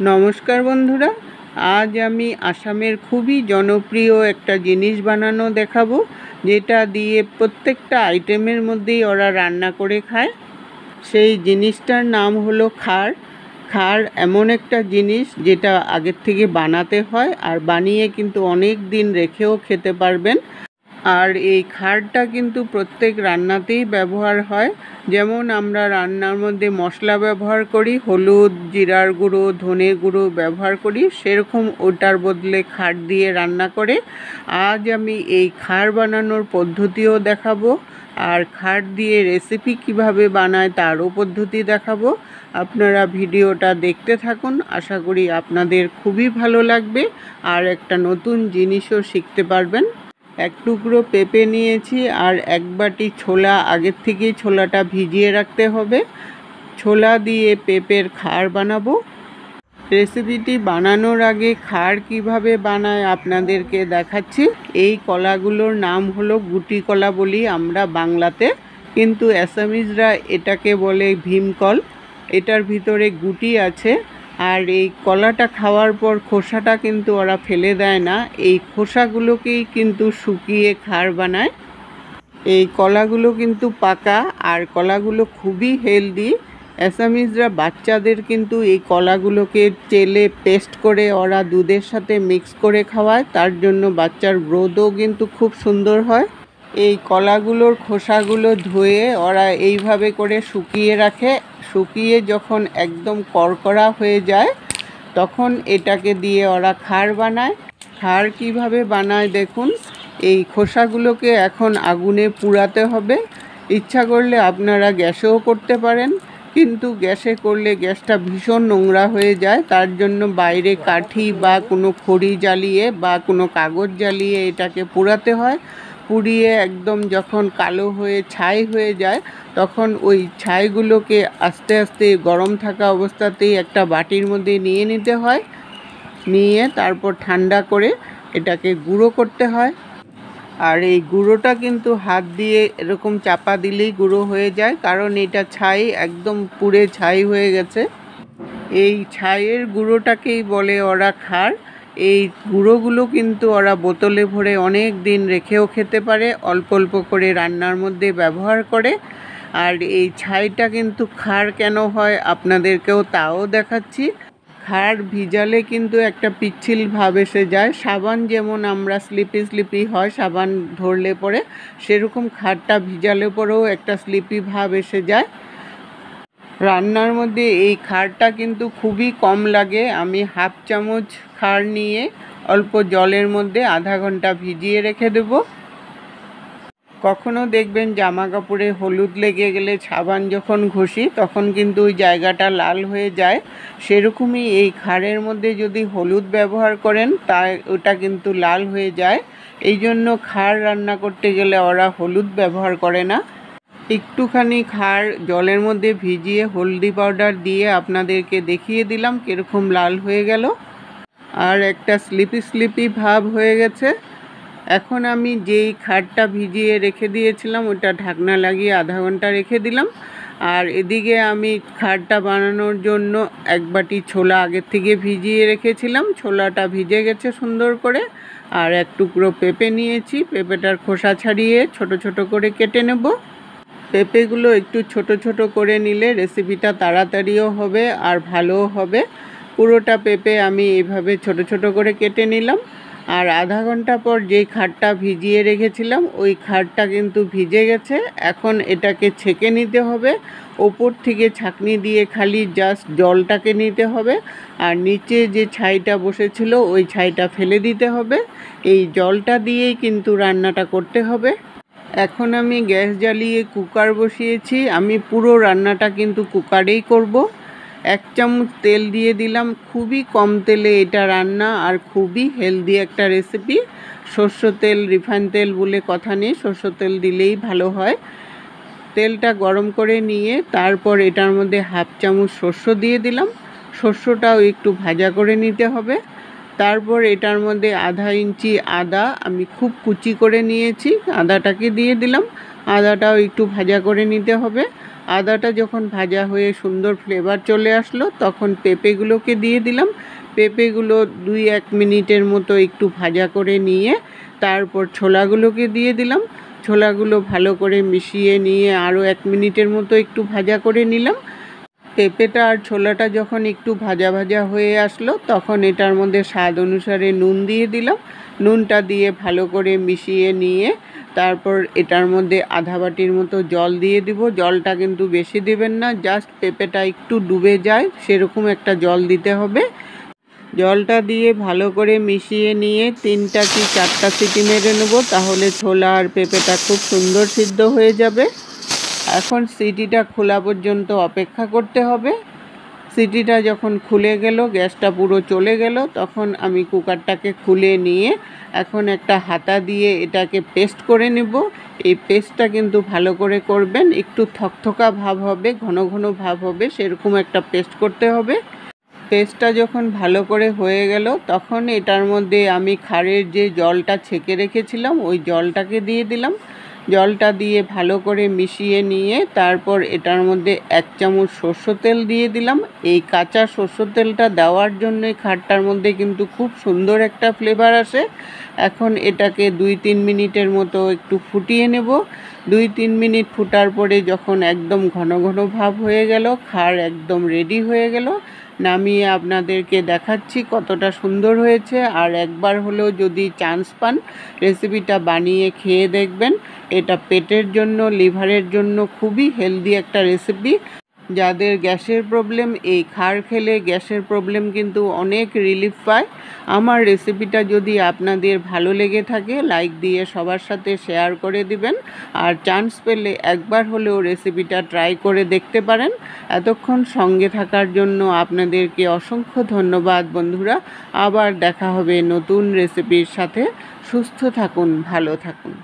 নমস্কার বন্ধুরা, আজ আমি আসামের খুবই জনপ্রিয় একটা জিনিস বানানো দেখাবো, যেটা দিয়ে প্রত্যেকটা আইটেমের মধ্যেই ওরা রান্না করে খায়। সেই জিনিসটার নাম হলো খার। খার এমন একটা জিনিস যেটা আগের থেকে বানাতে হয়, আর বানিয়ে কিন্তু অনেক দিন রেখেও খেতে পারবেন। আর এই খারটা কিন্তু প্রত্যেক রান্নাতেই ব্যবহার হয়। যেমন আমরা রান্নার মধ্যে মশলা ব্যবহার করি, হলুদ, জিরার গুঁড়ো, ধনে গুঁড়ো ব্যবহার করি, সেরকম ওটার বদলে খার দিয়ে রান্না করে। আজ আমি এই খার বানানোর পদ্ধতিও দেখাবো, আর খার দিয়ে রেসিপি কিভাবে বানায় তারও পদ্ধতি দেখাবো। আপনারা ভিডিওটা দেখতে থাকুন, আশা করি আপনাদের খুবই ভালো লাগবে আর একটা নতুন জিনিসও শিখতে পারবেন। এক টুকরো পেঁপে নিয়েছি আর এক বাটি ছোলা, আগের থেকেই ছোলাটা ভিজিয়ে রাখতে হবে। ছোলা দিয়ে পেঁপের খার বানাবো। রেসিপিটি বানানোর আগে খার কিভাবে বানায় আপনাদেরকে দেখাচ্ছি। এই কলাগুলোর নাম হলো গুটি কলা বলি আমরা বাংলাতে, কিন্তু অ্যাসামিজরা এটাকে বলে ভীমকল। এটার ভিতরে গুটি আছে, আর এই কলাটা খাওয়ার পর খোসাটা কিন্তু ওরা ফেলে দেয় না, এই খোসাগুলোকেই কিন্তু শুকিয়ে খার বানায়। এই কলাগুলো কিন্তু পাকা, আর কলাগুলো খুবই হেলদি। অ্যাসামিজরা বাচ্চাদের কিন্তু এই কলাগুলোকে চেলে পেস্ট করে ওরা দুধের সাথে মিক্স করে খাওয়ায়, তার জন্য বাচ্চার গ্রোথও কিন্তু খুব সুন্দর হয়। এই কলাগুলোর খোসাগুলো ধুয়ে ওরা এইভাবে করে শুকিয়ে রাখে। শুকিয়ে যখন একদম কড়কড়া হয়ে যায়, তখন এটাকে দিয়ে ওরা খার বানায়। খার কিভাবে বানায় দেখুন। এই খোসাগুলোকে এখন আগুনে পুড়াতে হবে। ইচ্ছা করলে আপনারা গ্যাসেও করতে পারেন, কিন্তু গ্যাসে করলে গ্যাসটা ভীষণ নোংরা হয়ে যায়, তার জন্য বাইরে কাঠি বা কোনো খড়ি জ্বালিয়ে বা কোনো কাগজ জ্বালিয়ে এটাকে পুড়াতে হয়। পুড়িয়ে একদম যখন কালো হয়ে ছাই হয়ে যায়, তখন ওই ছাইগুলোকে আস্তে আস্তে গরম থাকা অবস্থাতেই একটা বাটির মধ্যে নিয়ে নিতে হয়। নিয়ে তারপর ঠান্ডা করে এটাকে গুঁড়ো করতে হয়। আর এই গুঁড়োটা কিন্তু হাত দিয়ে এরকম চাপা দিলেই গুঁড়ো হয়ে যায়, কারণ এটা ছাই, একদম পুড়ে ছাই হয়ে গেছে। এই ছাইয়ের গুঁড়োটাকেই বলে ওরা খার। এই গুঁড়োগুলো কিন্তু ওরা বোতলে ভরে অনেক দিন রেখেও খেতে পারে, অল্প অল্প করে রান্নার মধ্যে ব্যবহার করে। আর এই ছাইটা কিন্তু খার কেন হয় আপনাদেরকেও তাও দেখাচ্ছি। খার ভিজালে কিন্তু একটা পিচ্ছিল ভাব এসে যায়। সাবান যেমন আমরা স্লিপি স্লিপি হয় সাবান ধরলে পরে, সেরকম খারটা ভিজালে পরেও একটা স্লিপি ভাব এসে যায়। রান্নার মধ্যে এই খারটা কিন্তু খুবই কম লাগে। আমি হাফ চামচ খার নিয়ে অল্প জলের মধ্যে আধা ঘন্টা ভিজিয়ে রেখে দেব। কখনো দেখবেন জামা কাপড়ে হলুদ লেগে গেলে সাবান যখন ঘষি তখন কিন্তু ওই জায়গাটা লাল হয়ে যায়, সেরকমই এই খারের মধ্যে যদি হলুদ ব্যবহার করেন তাই ওটা কিন্তু লাল হয়ে যায়। এই জন্য খার রান্না করতে গেলে ওরা হলুদ ব্যবহার করে না। একটুখানি খার জলের মধ্যে ভিজিয়ে হলদি পাউডার দিয়ে আপনাদেরকে দেখিয়ে দিলাম কীরকম লাল হয়ে গেল, আর একটা স্লিপি স্লিপি ভাব হয়ে গেছে। এখন আমি যেই খারটা ভিজিয়ে রেখে দিয়েছিলাম ওটা ঢাকনা লাগিয়ে আধা ঘন্টা রেখে দিলাম। আর এদিকে আমি খারটা বানানোর জন্য এক বাটি ছোলা আগের থেকে ভিজিয়ে রেখেছিলাম, ছোলাটা ভিজে গেছে সুন্দর করে। আর এক টুকরো পেঁপে নিয়েছি, পেঁপেটার খোসা ছাড়িয়ে ছোট ছোট করে কেটে নেব। পেঁপেগুলো একটু ছোট ছোট করে নিলে রেসিপিটা তাড়াতাড়িও হবে আর ভালোও হবে। পুরোটা পেঁপে আমি এইভাবে ছোট ছোট করে কেটে নিলাম। আর আধা ঘন্টা পর যেই খারটা ভিজিয়ে রেখেছিলাম ওই খারটা কিন্তু ভিজে গেছে। এখন এটাকে ছেঁকে নিতে হবে। ওপর থেকে ছাঁকনি দিয়ে খালি জাস্ট জলটাকে নিতে হবে, আর নিচে যে ছাইটা বসেছিল ওই ছাইটা ফেলে দিতে হবে। এই জলটা দিয়েই কিন্তু রান্নাটা করতে হবে। এখন আমি গ্যাস জ্বালিয়ে কুকার বসিয়েছি। আমি পুরো রান্নাটা কিন্তু কুকারেই করব। এক চামচ তেল দিয়ে দিলাম, খুবই কম তেলে এটা রান্না আর খুবই হেলদি একটা রেসিপি। সর্ষ তেল, রিফাইন তেল বলে কথা নেই, সর্ষ তেল দিলেই ভালো হয়। তেলটা গরম করে নিয়ে তারপর এটার মধ্যে হাফ চামচ সর্ষ দিয়ে দিলাম। সর্ষটাও একটু ভাজা করে নিতে হবে। তারপর এটার মধ্যে আধা ইঞ্চি আদা আমি খুব কুচি করে নিয়েছি, আদাটাকে দিয়ে দিলাম। আদাটাও একটু ভাজা করে নিতে হবে। আদাটা যখন ভাজা হয়ে সুন্দর ফ্লেভার চলে আসলো তখন পেঁপেগুলোকে দিয়ে দিলাম। পেঁপেগুলো 2-1 মিনিটের মতো একটু ভাজা করে নিয়ে তারপর ছোলাগুলোকে দিয়ে দিলাম। ছোলাগুলো ভালো করে মিশিয়ে নিয়ে আরও 1 মিনিটের মতো একটু ভাজা করে নিলাম। পেঁপেটা আর ছোলাটা যখন একটু ভাজা ভাজা হয়ে আসলো তখন এটার মধ্যে স্বাদ অনুসারে নুন দিয়ে দিলাম। নুনটা দিয়ে ভালো করে মিশিয়ে নিয়ে তারপর এটার মধ্যে আধা বাটির মতো জল দিয়ে দিব। জলটা কিন্তু বেশি দিবেন না, জাস্ট পেঁপেটা একটু ডুবে যায় সেরকম একটা জল দিতে হবে। জলটা দিয়ে ভালো করে মিশিয়ে নিয়ে 3টা কি 4টা সিটি মেরে নেব, তাহলে ছোলা আর পেঁপেটা খুব সুন্দর সিদ্ধ হয়ে যাবে। এখন সিটিটা খোলা পর্যন্ত অপেক্ষা করতে হবে। সিটিটা যখন খুলে গেল, গ্যাসটা পুরো চলে গেল, তখন আমি কুকারটাকে খুলে নিয়ে এখন একটা হাতা দিয়ে এটাকে পেস্ট করে নেব। এই পেস্টটা কিন্তু ভালো করে করবেন, একটু থকথকা ভাব হবে, ঘন ঘন ভাব হবে, সেরকম একটা পেস্ট করতে হবে। পেস্টটা যখন ভালো করে হয়ে গেল তখন এটার মধ্যে আমি ক্ষারের যে জলটা ছেঁকে রেখেছিলাম ওই জলটাকে দিয়ে দিলাম। জলটা দিয়ে ভালো করে মিশিয়ে নিয়ে তারপর এটার মধ্যে 1 চামচ সরষের তেল দিয়ে দিলাম। এই কাঁচা সরষের তেলটা দেওয়ার জন্যই ক্ষারটার মধ্যে কিন্তু খুব সুন্দর একটা ফ্লেভার আসে। এখন এটাকে 2-3 মিনিটের মতো একটু ফুটিয়ে নেব। 2-3 মিনিট ফুটার পরে যখন একদম ঘন ঘন ভাব হয়ে গেল, ক্ষার একদম রেডি হয়ে গেল, নামিয়ে আপনাদেরকে দেখাচ্ছি কতটা সুন্দর হয়েছে। আর একবার হলেও যদি চান্স পান রেসিপিটা বানিয়ে খেয়ে দেখবেন। এটা পেটের জন্য, লিভারের জন্য খুবই হেলদি একটা রেসিপি। যাদের গ্যাসের প্রবলেম, এই ক্ষার খেলে গ্যাসের প্রবলেম কিন্তু অনেক রিলিফ পায়। আমার রেসিপিটা যদি আপনাদের ভালো লেগে থাকে লাইক দিয়ে সবার সাথে শেয়ার করে দিবেন। আর চান্স পেলে একবার হলেও রেসিপিটা ট্রাই করে দেখতে পারেন। এতক্ষণ সঙ্গে থাকার জন্য আপনাদেরকে অসংখ্য ধন্যবাদ বন্ধুরা। আবার দেখা হবে নতুন রেসিপির সাথে। সুস্থ থাকুন, ভালো থাকুন।